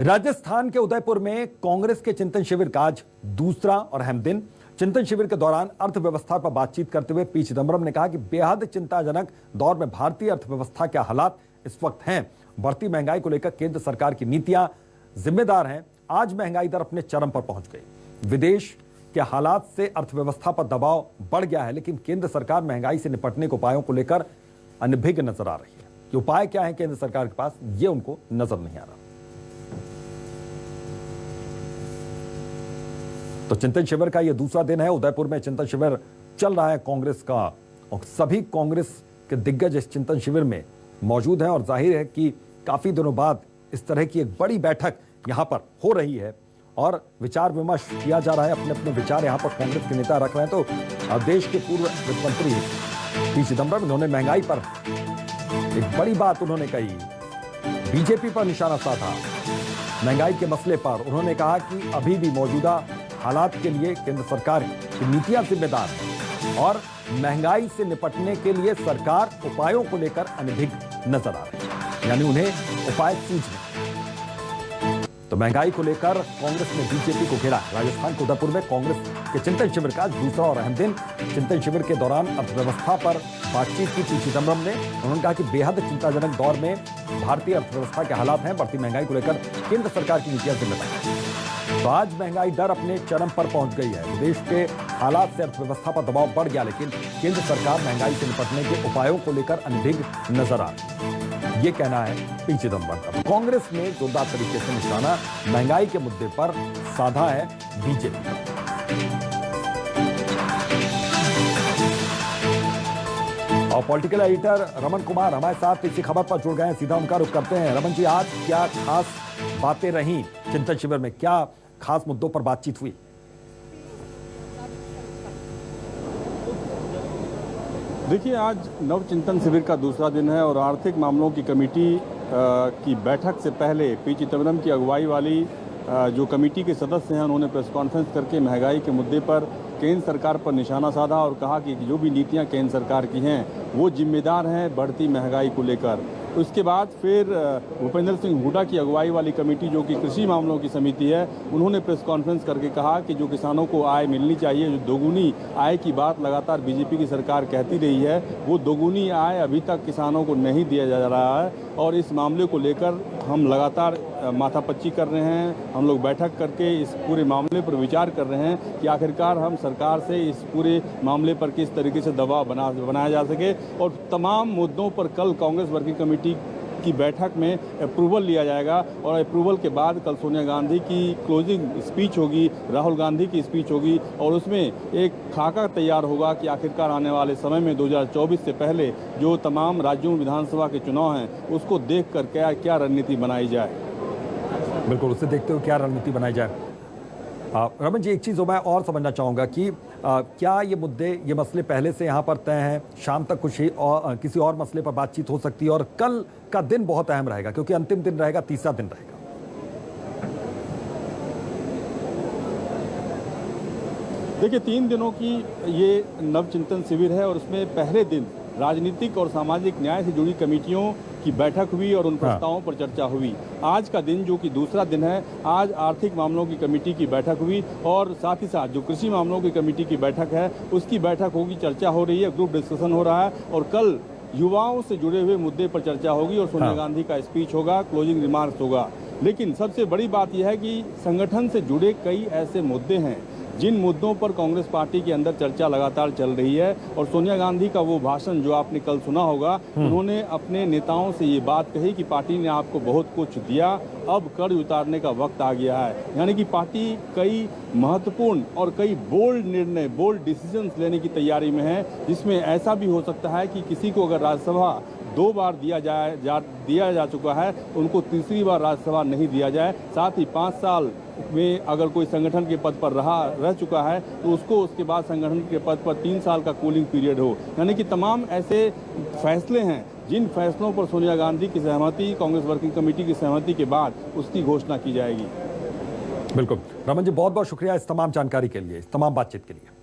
राजस्थान के उदयपुर में कांग्रेस के चिंतन शिविर का आज दूसरा और अहम दिन। चिंतन शिविर के दौरान अर्थव्यवस्था पर बातचीत करते हुए पी चिदंबरम ने कहा कि बेहद चिंताजनक दौर में भारतीय अर्थव्यवस्था के हालात इस वक्त हैं। बढ़ती महंगाई को लेकर केंद्र सरकार की नीतियां जिम्मेदार हैं। आज महंगाई दर अपने चरम पर पहुंच गई। विदेश के हालात से अर्थव्यवस्था पर दबाव बढ़ गया है, लेकिन केंद्र सरकार महंगाई से निपटने के उपायों को लेकर अनभिज्ञ नजर आ रही है। ये उपाय क्या है केंद्र सरकार के पास, ये उनको नजर नहीं आ रहा। तो चिंतन शिविर का यह दूसरा दिन है। उदयपुर में चिंतन शिविर चल रहा है कांग्रेस का, और सभी कांग्रेस के दिग्गज इस चिंतन शिविर में मौजूद हैं। और जाहिर है कि काफी दिनों बाद इस तरह की एक बड़ी बैठक यहां पर हो रही है और विचार विमर्श किया जा रहा है। अपने अपने विचार यहां पर कांग्रेस के नेता रख रहे हैं। तो देश के पूर्व वित्त मंत्री पी चिदंबरम, इन्होंने महंगाई पर एक बड़ी बात उन्होंने कही, बीजेपी पर निशाना साधा। महंगाई के मसले पर उन्होंने कहा कि अभी भी मौजूदा हालात के लिए केंद्र सरकार की नीतियां जिम्मेदार हैं और महंगाई से निपटने के लिए सरकार उपायों को लेकर अनभिज्ञ नजर आ रही है, यानी उन्हें उपाय सूझने। तो महंगाई को लेकर कांग्रेस ने बीजेपी को घेरा। राजस्थान के उदयपुर में कांग्रेस के चिंतन शिविर का दूसरा और अहम दिन। चिंतन शिविर के दौरान अर्थव्यवस्था पर बातचीत की पी चिदंबरम ने। उन्होंने कहा कि बेहद चिंताजनक दौर में भारतीय अर्थव्यवस्था के हालात हैं। बढ़ती महंगाई को लेकर केंद्र सरकार की नीतियां जिम्मेदार हैं। तो आज महंगाई दर अपने चरम पर पहुंच गई है। देश के हालात से अर्थव्यवस्था पर दबाव बढ़ गया, लेकिन केंद्र सरकार महंगाई से निपटने के उपायों को लेकर अनभिज्ञ नजर आ रही है, ये कहना है पी चिदंबरम का। कांग्रेस ने जोरदार तरीके से निशाना महंगाई के मुद्दे पर साधा है बीजेपी। और पॉलिटिकल एडिटर रमन कुमार हमारे साथ इसी खबर पर जुड़ गए हैं, सीधा उनका रुख करते हैं। रमन जी, आज क्या खास बातें रहीं चिंतन शिविर में, क्या खास मुद्दों पर बातचीत हुई? देखिए, आज नव चिंतन शिविर का दूसरा दिन है और आर्थिक मामलों की कमेटी की बैठक से पहले पी चिदंबरम की अगुवाई वाली जो कमेटी के सदस्य हैं, उन्होंने प्रेस कॉन्फ्रेंस करके महंगाई के मुद्दे पर केंद्र सरकार पर निशाना साधा और कहा कि जो भी नीतियां केंद्र सरकार की हैं वो जिम्मेदार हैं बढ़ती महंगाई को लेकर। उसके बाद फिर भूपेंद्र सिंह हुड्डा की अगुवाई वाली कमेटी, जो कि कृषि मामलों की समिति है, उन्होंने प्रेस कॉन्फ्रेंस करके कहा कि जो किसानों को आय मिलनी चाहिए, जो दोगुनी आय की बात लगातार बीजेपी की सरकार कहती रही है, वो दोगुनी आय अभी तक किसानों को नहीं दिया जा रहा है। और इस मामले को लेकर हम लगातार माथापच्ची कर रहे हैं। हम लोग बैठक करके इस पूरे मामले पर विचार कर रहे हैं कि आखिरकार हम सरकार से इस पूरे मामले पर किस तरीके से दबाव बनाया जा सके। और तमाम मुद्दों पर कल कांग्रेस वर्किंग कमेटी की बैठक में अप्रूवल लिया जाएगा और अप्रूवल के बाद कल सोनिया गांधी की क्लोजिंग स्पीच होगी, राहुल गांधी की स्पीच होगी और उसमें एक खाका तैयार होगा कि आखिरकार आने वाले समय में 2024 से पहले जो तमाम राज्यों में विधानसभा के चुनाव हैं, उसको देखकर क्या रणनीति बनाई जाए। बिल्कुल, उसे देखते हुए क्या रणनीति बनाई जाए। रमन जी, एक चीज़ मैं और समझना चाहूँगा कि क्या ये मुद्दे, ये मसले पहले से यहाँ पर तय हैं, शाम तक किसी और मसले पर बातचीत हो सकती है, और कल का दिन बहुत अहम रहेगा क्योंकि अंतिम दिन रहेगा, तीसरा दिन रहेगा। देखिए, 3 दिनों की ये नवचिंतन शिविर है और उसमें पहले दिन राजनीतिक और सामाजिक न्याय से जुड़ी कमेटियों की बैठक हुई और उन प्रस्तावों पर चर्चा हुई। आज का दिन, जो कि दूसरा दिन है, आज आर्थिक मामलों की कमेटी की बैठक हुई और साथ ही साथ जो कृषि मामलों की कमेटी की बैठक है उसकी बैठक होगी, चर्चा हो रही है, ग्रुप डिस्कशन हो रहा है। और कल युवाओं से जुड़े हुए मुद्दे पर चर्चा होगी और सोनिया गांधी का स्पीच होगा, क्लोजिंग रिमार्क्स होगा। लेकिन सबसे बड़ी बात यह है कि संगठन से जुड़े कई ऐसे मुद्दे हैं जिन मुद्दों पर कांग्रेस पार्टी के अंदर चर्चा लगातार चल रही है। और सोनिया गांधी का वो भाषण जो आपने कल सुना होगा, उन्होंने अपने नेताओं से ये बात कही कि पार्टी ने आपको बहुत कुछ दिया, अब कर्ज उतारने का वक्त आ गया है। यानी कि पार्टी कई महत्वपूर्ण और कई बोल्ड निर्णय, बोल्ड डिसीजंस लेने की तैयारी में है, जिसमें ऐसा भी हो सकता है कि किसी को अगर राज्यसभा 2 बार दिया जा चुका है, उनको तीसरी बार राज्यसभा नहीं दिया जाए। साथ ही 5 साल में अगर कोई संगठन के पद पर रह चुका है तो उसको उसके बाद संगठन के पद पर 3 साल का कूलिंग पीरियड हो। यानी कि तमाम ऐसे फैसले हैं जिन फैसलों पर सोनिया गांधी की सहमति, कांग्रेस वर्किंग कमेटी की सहमति के बाद उसकी घोषणा की जाएगी। बिल्कुल रमन जी, बहुत बहुत शुक्रिया इस तमाम जानकारी के लिए, इस तमाम बातचीत के लिए।